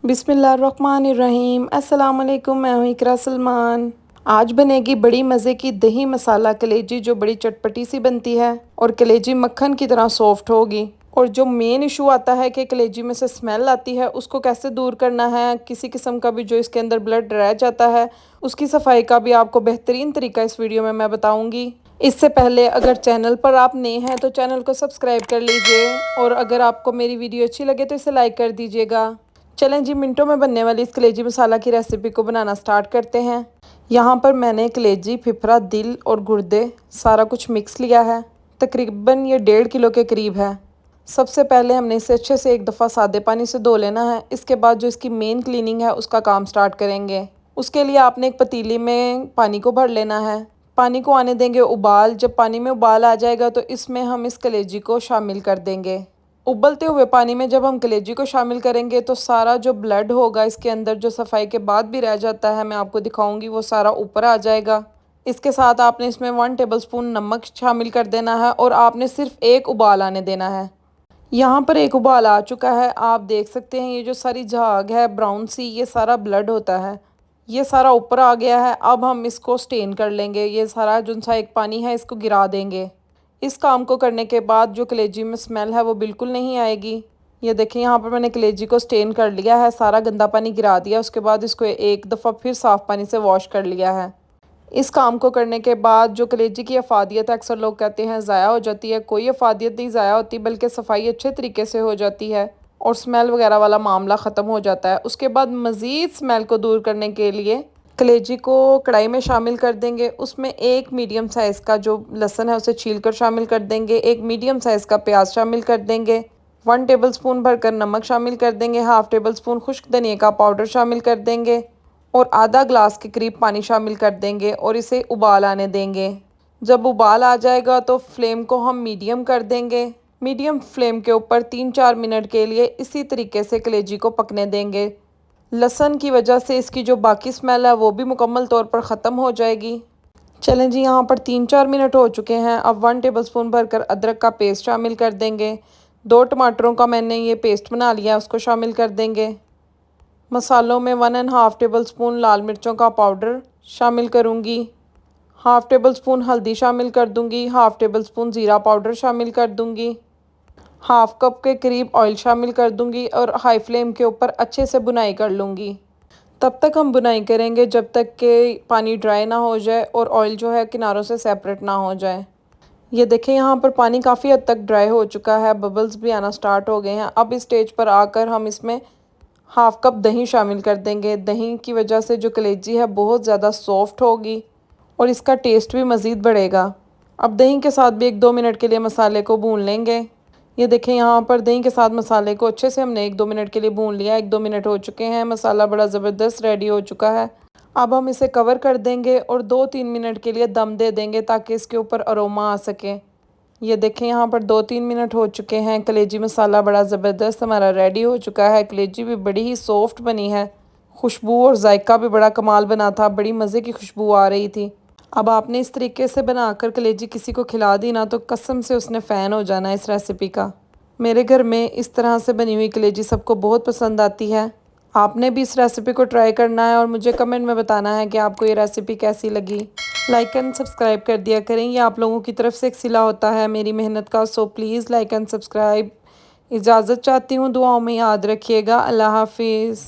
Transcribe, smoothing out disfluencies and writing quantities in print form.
बिस्मिल्लाहिर्रहमानिर्रहीम। अस्सलाम वालेकुम। मैं हूँ इकरा सलमान। आज बनेगी बड़ी मज़े की दही मसाला कलेजी जो बड़ी चटपटी सी बनती है और कलेजी मक्खन की तरह सॉफ्ट होगी। और जो मेन इशू आता है कि कलेजी में से स्मेल आती है, उसको कैसे दूर करना है, किसी किस्म का भी जो इसके अंदर ब्लड रह जाता है उसकी सफाई का भी आपको बेहतरीन तरीका इस वीडियो में मैं बताऊँगी। इससे पहले अगर चैनल पर आप नए हैं तो चैनल को सब्सक्राइब कर लीजिए और अगर आपको मेरी वीडियो अच्छी लगे तो इसे लाइक कर दीजिएगा। चलें जी, मिनटों में बनने वाली इस कलेजी मसाला की रेसिपी को बनाना स्टार्ट करते हैं। यहाँ पर मैंने कलेजी, फिफरा, दिल और गुर्दे सारा कुछ मिक्स लिया है। तकरीबन ये 1.5 किलो के करीब है। सबसे पहले हमने इसे अच्छे से एक दफ़ा सादे पानी से धो लेना है। इसके बाद जो इसकी मेन क्लीनिंग है उसका काम स्टार्ट करेंगे। उसके लिए आपने एक पतीली में पानी को भर लेना है। पानी को आने देंगे उबाल। जब पानी में उबाल आ जाएगा तो इसमें हम इस कलेजी को शामिल कर देंगे। उबलते हुए पानी में जब हम कलेजी को शामिल करेंगे तो सारा जो ब्लड होगा इसके अंदर, जो सफाई के बाद भी रह जाता है, मैं आपको दिखाऊंगी, वो सारा ऊपर आ जाएगा। इसके साथ आपने इसमें 1 टेबलस्पून नमक शामिल कर देना है और आपने सिर्फ एक उबाल आने देना है। यहाँ पर एक उबाल आ चुका है। आप देख सकते हैं ये जो सारी झाग है ब्राउन सी, ये सारा ब्लड होता है। ये सारा ऊपर आ गया है। अब हम इसको स्टेन कर लेंगे। ये सारा जो सा एक पानी है इसको गिरा देंगे। इस काम को करने के बाद जो कलेजी में स्मेल है वो बिल्कुल नहीं आएगी। ये देखिए, यहाँ पर मैंने कलेजी को स्टेन कर लिया है, सारा गंदा पानी गिरा दिया। उसके बाद इसको एक दफ़ा फिर साफ़ पानी से वॉश कर लिया है। इस काम को करने के बाद जो कलेजी की अफादियत है, अक्सर लोग कहते हैं ज़ाया हो जाती है, कोई अफादियत नहीं ज़ाया होती, बल्कि सफाई अच्छे तरीके से हो जाती है और स्मेल वगैरह वाला मामला ख़त्म हो जाता है। उसके बाद मज़ीद स्मेल को दूर करने के लिए कलेजी को कढ़ाई में शामिल कर देंगे। उसमें एक मीडियम साइज़ का जो लहसुन है उसे छील कर शामिल कर देंगे। एक मीडियम साइज़ का प्याज शामिल कर देंगे। 1 टेबलस्पून भरकर नमक शामिल कर देंगे। हाफ़ टेबलस्पून खुश्क धनिया का पाउडर शामिल कर देंगे और आधा ग्लास के करीब पानी शामिल कर देंगे और इसे उबाल आने देंगे। जब उबाल आ जाएगा तो फ्लेम को हम मीडियम कर देंगे। मीडियम फ्लेम के ऊपर 3-4 मिनट के लिए इसी तरीके से कलेजी को पकने देंगे। लहसुन की वजह से इसकी जो बाकी स्मेल है वो भी मुकम्मल तौर पर ख़त्म हो जाएगी। चलें जी, यहाँ पर 3-4 मिनट हो चुके हैं। अब 1 टेबलस्पून भरकर अदरक का पेस्ट शामिल कर देंगे। 2 टमाटरों का मैंने ये पेस्ट बना लिया, उसको शामिल कर देंगे। मसालों में 1.5 टेबलस्पून लाल मिर्चों का पाउडर शामिल करूँगी। हाफ़ टेबलस्पून हल्दी शामिल कर दूँगी। हाफ़ टेबलस्पून ज़ीरा पाउडर शामिल कर दूँगी। हाफ़ कप के करीब ऑयल शामिल कर दूंगी और हाई फ्लेम के ऊपर अच्छे से बुनाई कर लूँगी। तब तक हम बुनाई करेंगे जब तक कि पानी ड्राई ना हो जाए और ऑयल जो है किनारों से सेपरेट ना हो जाए। ये देखें, यहाँ पर पानी काफ़ी हद तक ड्राई हो चुका है, बबल्स भी आना स्टार्ट हो गए हैं। अब इस स्टेज पर आकर हम इसमें हाफ़ कप दही शामिल कर देंगे। दही की वजह से जो कलेजी है बहुत ज़्यादा सॉफ्ट होगी और इसका टेस्ट भी मज़ीद बढ़ेगा। अब दही के साथ भी 1-2 मिनट के लिए मसाले को भून लेंगे। ये देखें, यहाँ पर दही के साथ मसाले को अच्छे से हमने 1-2 मिनट के लिए भून लिया। 1-2 मिनट हो चुके हैं, मसाला बड़ा ज़बरदस्त रेडी हो चुका है। अब हम इसे कवर कर देंगे और 2-3 मिनट के लिए दम दे देंगे ताकि इसके ऊपर अरोमा आ सके। ये देखें, यहाँ पर 2-3 मिनट हो चुके हैं। कलेजी मसाला बड़ा ज़बरदस्त हमारा रेडी हो चुका है। कलेजी भी बड़ी ही सॉफ्ट बनी है। खुशबू और जायका भी बड़ा कमाल बना था, बड़ी मज़े की खुशबू आ रही थी। अब आपने इस तरीके से बनाकर कलेजी किसी को खिला दी ना तो कसम से उसने फ़ैन हो जाना इस रेसिपी का। मेरे घर में इस तरह से बनी हुई कलेजी सबको बहुत पसंद आती है। आपने भी इस रेसिपी को ट्राई करना है और मुझे कमेंट में बताना है कि आपको ये रेसिपी कैसी लगी। लाइक एंड सब्सक्राइब कर दिया करें, ये आप लोगों की तरफ से एक सिला होता है मेरी मेहनत का। So please like and subscribe. इजाज़त चाहती हूँ, दुआओं में याद रखिएगा। अल्लाह हाफिज़।